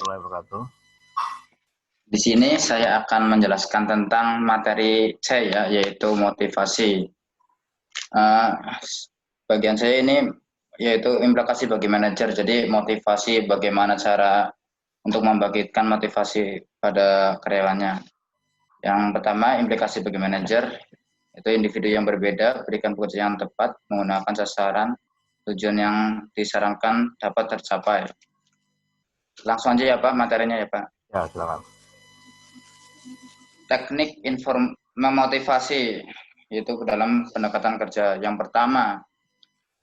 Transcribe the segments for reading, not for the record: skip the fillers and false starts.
warahmatullahi wabarakatuh. Di sini saya akan menjelaskan tentang materi C ya, yaitu motivasi. Bagian saya ini yaitu implikasi bagi manajer. Jadi motivasi bagaimana cara untuk membangkitkan motivasi pada karyawannya. Yang pertama, implikasi bagi manajer, itu individu yang berbeda, berikan pekerjaan yang tepat, menggunakan sasaran, tujuan yang disarankan dapat tercapai. Langsung aja ya Pak, materinya ya Pak. Ya, silakan. Teknik memotivasi itu dalam pendekatan kerja. Yang pertama,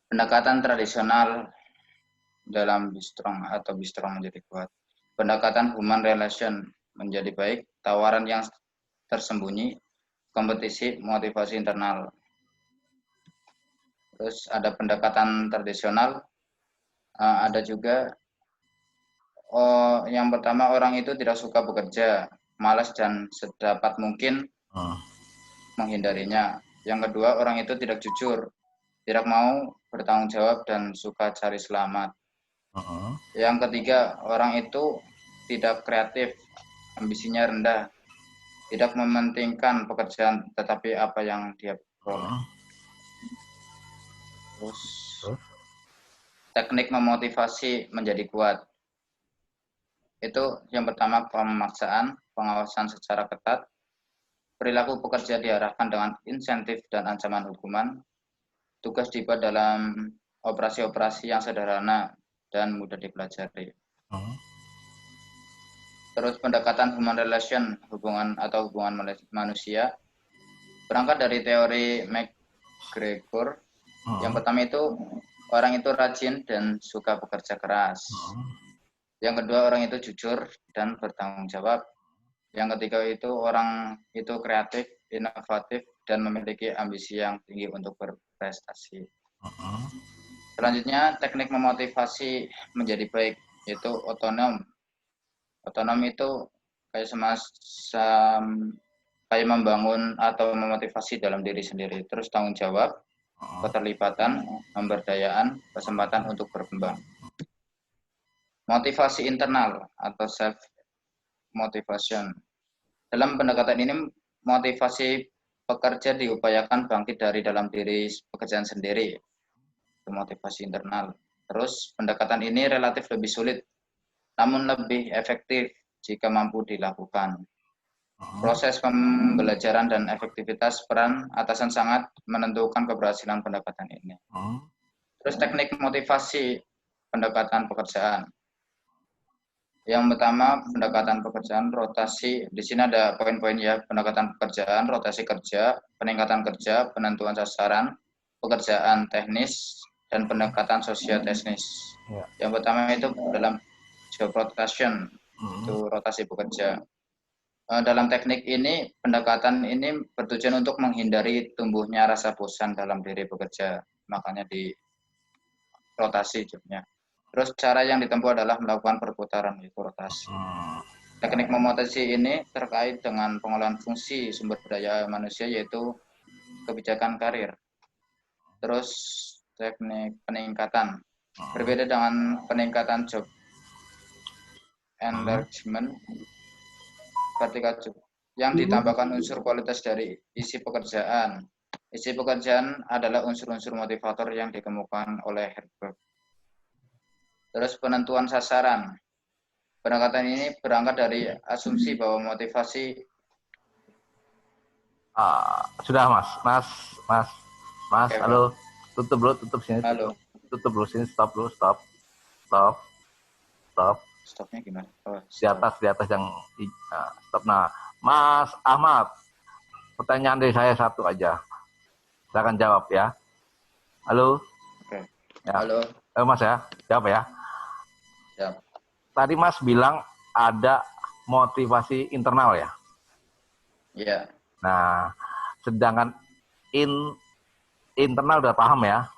pendekatan tradisional dalam be strong atau be strong menjadi kuat. Pendekatan human relation menjadi baik, tawaran yang tersembunyi, kompetisi, motivasi internal. Terus ada pendekatan tradisional, ada juga yang pertama orang itu tidak suka bekerja, malas dan sedapat mungkin menghindarinya. Yang kedua, orang itu tidak jujur, tidak mau bertanggung jawab dan suka cari selamat. Yang ketiga, orang itu tidak kreatif, ambisinya rendah, tidak mementingkan pekerjaan tetapi apa yang dia peroleh. Terus teknik memotivasi menjadi kuat. Itu yang pertama, pemaksaan, pengawasan secara ketat, perilaku pekerja diarahkan dengan insentif dan ancaman hukuman, tugas dibuat dalam operasi-operasi yang sederhana dan mudah dipelajari. Terus pendekatan human relation, hubungan manusia, berangkat dari teori McGregor. Yang pertama itu, orang itu rajin dan suka bekerja keras. Yang kedua, orang itu jujur dan bertanggung jawab. Yang ketiga itu, orang itu kreatif, inovatif, dan memiliki ambisi yang tinggi untuk berprestasi. Selanjutnya, teknik memotivasi menjadi baik, yaitu otonom. Otonom itu kayak membangun atau memotivasi dalam diri sendiri. Terus tanggung jawab, keterlibatan, pemberdayaan, kesempatan untuk berkembang. Motivasi internal atau self motivation. Dalam pendekatan ini, motivasi pekerja diupayakan bangkit dari dalam diri pekerjaan sendiri. Itu motivasi internal. Terus pendekatan ini relatif lebih sulit, namun lebih efektif jika mampu dilakukan. Proses pembelajaran dan efektivitas peran atasan sangat menentukan keberhasilan pendekatan ini. Terus teknik motivasi pendekatan pekerjaan. Yang pertama, pendekatan pekerjaan, rotasi. Di sini ada poin-poin ya, pendekatan pekerjaan, rotasi kerja, peningkatan kerja, penentuan sasaran, pekerjaan teknis, dan pendekatan sosio-teknis. Yang pertama itu dalam job rotation, itu rotasi bekerja. Dalam teknik ini, pendekatan ini bertujuan untuk menghindari tumbuhnya rasa bosan dalam diri bekerja. Makanya di rotasi jobnya. Terus cara yang ditempuh adalah melakukan perputaran, itu rotasi. Teknik memotivasi ini terkait dengan pengolahan fungsi sumber daya manusia, yaitu kebijakan karir. Terus teknik peningkatan. Berbeda dengan peningkatan job enlargement, vertical job, yang ditambahkan unsur kualitas dari isi pekerjaan. Isi pekerjaan adalah unsur-unsur motivator yang dikemukakan oleh Herbert. Terus penentuan sasaran. Pendekatan ini berangkat dari asumsi bahwa motivasi. Sudah Mas. Okay, halo. Tutup sini. Halo. Tutup dulu sini. Stop. Stopnya gimana? Di atas yang stop. Nah, Mas Ahmad, pertanyaan dari saya satu aja. Silakan jawab ya. Halo. Oke. Ya. Halo. Mas ya, jawab ya. Ya. Tadi Mas bilang ada motivasi internal ya? Iya. Nah, sedangkan internal udah paham ya?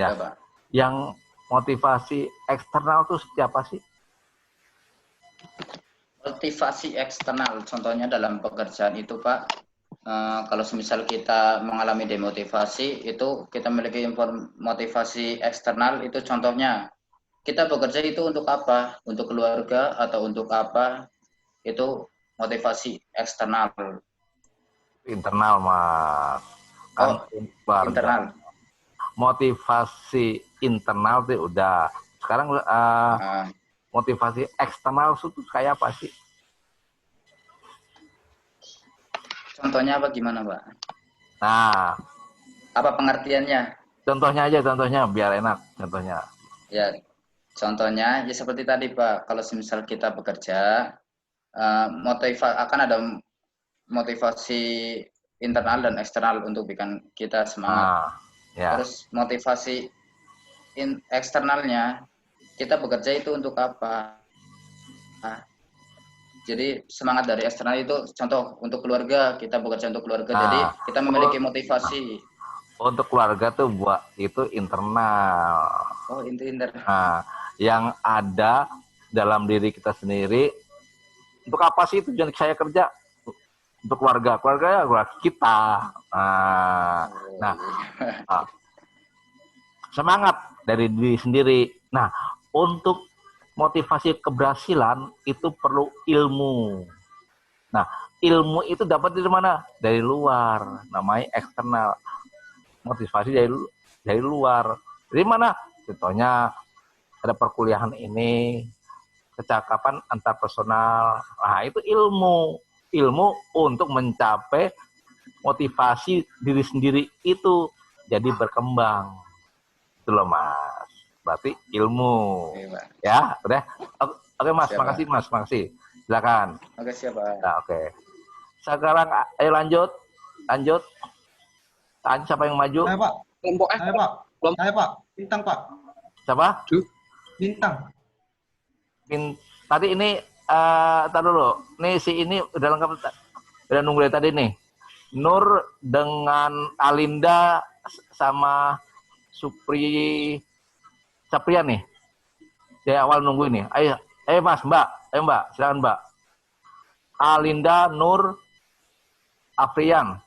Ya. Pak. Yang motivasi eksternal itu siapa sih? Motivasi eksternal, contohnya dalam pekerjaan itu Pak, kalau semisal kita mengalami demotivasi, itu kita memiliki motivasi eksternal, itu contohnya kita bekerja itu untuk apa? Untuk keluarga atau untuk apa? Itu motivasi eksternal. Internal, Mas. Kan Oh, keluarga. internal. Motivasi internal tuh udah. Sekarang Nah, motivasi eksternal itu kayak apa sih? contohnya apa gimana, Pak? Nah, Apa pengertiannya? contohnya aja, contohnya biar enak. Contohnya. Ya, contohnya ya seperti tadi, Pak. Kalau misal kita bekerja, akan ada motivasi internal dan eksternal untuk bikin kita semangat. Nah, ya. Terus motivasi eksternalnya, kita bekerja itu untuk apa? Nah, jadi semangat dari eksternal itu contoh untuk keluarga, kita bekerja untuk keluarga. Jadi Nah, kita memiliki motivasi. untuk keluarga tuh buat itu internal. Oh, inti internal. Nah, yang ada dalam diri kita sendiri, untuk apa sih tujuan saya kerja? Untuk keluarga ya keluarga kita. Nah, nah, semangat dari diri sendiri. Nah, untuk motivasi keberhasilan itu perlu ilmu. Nah, ilmu itu dapat dari mana? Dari luar, namanya eksternal. Motivasi dari luar. Dari mana? Contohnya ada perkuliahan ini, kecakapan antar personal. Nah, itu ilmu. Ilmu untuk mencapai motivasi diri sendiri itu jadi berkembang. Itu loh, Mas. Berarti ilmu. Oke, Pak. Ya, udah. Oke, Mas. Siap, Makasih, Pak. Mas. Makasih. Silakan. Oke, siap, Pak. Nah, oke. Sekarang ayo lanjut. Lanjut. Siapa yang maju? Saya Pak. Kelompok F. Saya Pak. Saya Pak. Bintang Pak. Siapa? Bintang. Tadi ini tar dulu. Nih si ini udah lengkap. Udah nunggu dari tadi nih. Nur dengan Alinda sama Saprian nih. Dari awal nunggu ini. Ayo Mas, Mbak. Ayo Mbak, silakan Mbak. Alinda, Nur, Afrian.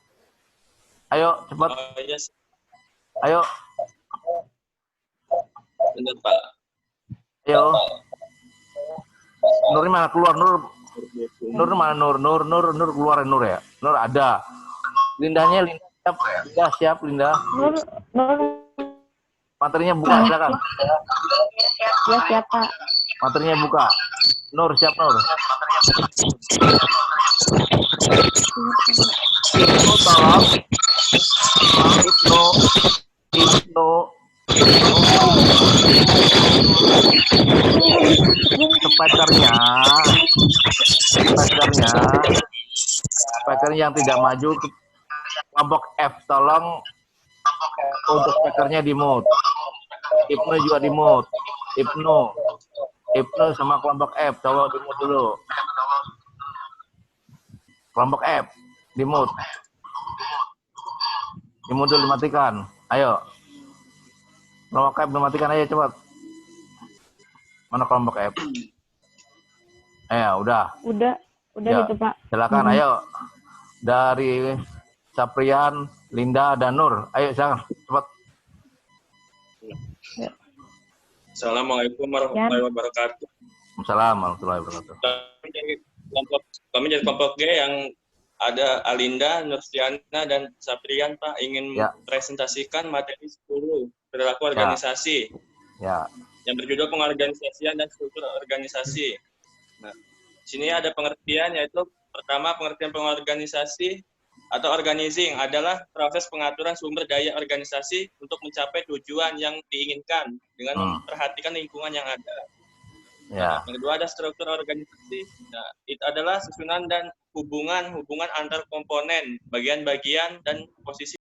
Ayo cepat. Yes. Ayo. Benar, Pak. Ayo. Nur ini mana keluar? Nur mana? Nur keluar Nur ya. Nur ada. Lindanya siap Linda. Nur. Materinya buka silakan. Ya siap Pak. Materinya buka. Nur siap Nur. Ibnu tolong. Ibnu. Speakernya yang tidak maju, kelompok F tolong untuk speakernya di mute. Ibnu juga di mute. Ibnu sama kelompok F coba di mute dulu. Kelompok F di mute. Di mute dulu, dimatikan. Ayo. Kelompok F dimatikan aja cepat. Mana kelompok F? Udah. Udah Ya, gitu Pak. silakan ayo. Dari Saprian, Linda dan Nur. Ayo silakan cepat. Assalamualaikum warahmatullahi wabarakatuh. Assalamualaikum warahmatullahi wabarakatuh. Kami jadi kelompok G yang ada Alinda, Nurstiana, dan Saprian, Pak, ingin presentasikan materi 10 perilaku organisasi. Ya. Yang berjudul pengorganisasian dan struktur organisasi. Nah, sini ada pengertian, yaitu pertama, pengertian pengorganisasi atau organizing adalah proses pengaturan sumber daya organisasi untuk mencapai tujuan yang diinginkan dengan memperhatikan lingkungan yang ada. Ya. Yang kedua ada struktur organisasi. Nah, itu adalah susunan dan hubungan antar komponen, bagian-bagian dan posisi